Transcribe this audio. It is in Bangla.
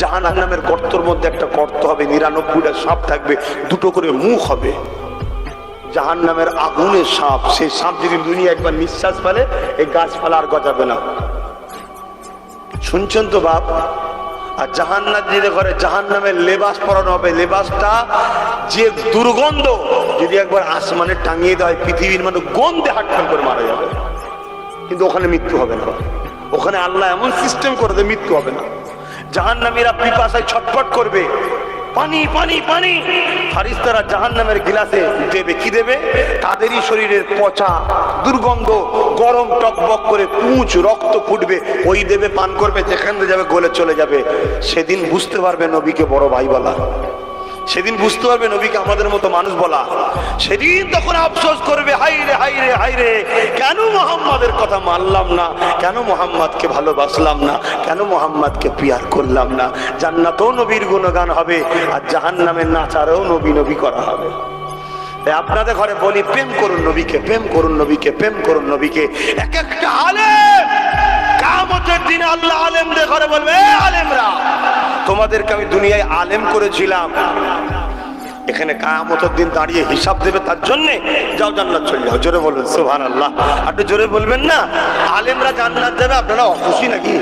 জাহান্নামের গর্তের মধ্যে একটা গর্ত হবে, 99টা সাপ থাকবে, দুটো করে মুখ হবে। জাহান্নামের আগুনের সাপ, সেই সাপ যদি দুনিয়া একবার নিঃশ্বাস ফেলে এই গাছপালা আর গজাবে না। শুনছেন তো বাপ? আর জাহান্নাম যেতে করে জাহান্নামের লেবাস পরানো হবে, লেবাসটা যে দুর্গন্ধ যদি একবার আসমানে টাঙিয়ে দেয় পৃথিবীর মানে গন্ধে হাটফাট করে মারা যাবে। কিন্তু ওখানে মৃত্যু হবে না, ওখানে আল্লাহ এমন সিস্টেম করে দেয় মৃত্যু হবে না। জাহান্নামীরা পিপাসায় ছটফট করবে, পানি পানি পানি। ফারিস্তারা জাহান্নামের গিলাসে দেবে, কি দেবে? তাদেরই শরীরের পচা দুর্গন্ধ গরম টকবক করে পুঁচ রক্ত ফুটবে, ওই দেবে, পান করবে, যেখানে যাবে গলে চলে যাবে। সেদিন বুঝতে পারবে নবীকে বড় ভাই বলা, সেদিন বুঝতে পারবে নবীকে আমাদের মতো মানুষ বলা। সেদিন তখন আফসোস করবে, হাই রে হাই রে হাই রে, কেন মোহাম্মদের কথা মানলাম না, কেন মোহাম্মদকে ভালোবাসলাম না, কেন মোহাম্মদকে পিয়ার করলাম না। জান্নাতেও নবীর গুণগান হবে আর জাহান্নামের নাচারেও নবী নবী করা হবে। আপনাদের ঘরে বলি, প্রেম করুন নবীকে, প্রেম করুন নবীকে, প্রেম করুন নবীকে। এক একটা আলেম কিয়ামতের দিনে আল্লাহ আলেমদের ঘরে বলবে, আলেমরা তোমাদেরকে আমি দুনিয়ায় আলেম করেছিলাম, এখানে কিয়ামতের দিন দাঁড়িয়ে হিসাব দেবে, তার জন্য যাও জান্নাত চলে যাও। জোরে বলবেন সুবহানাল্লাহ, একটু জোরে বলবেন না। আলেমরা জান্নাত যাবে, আপনারা অখুশি নাকি?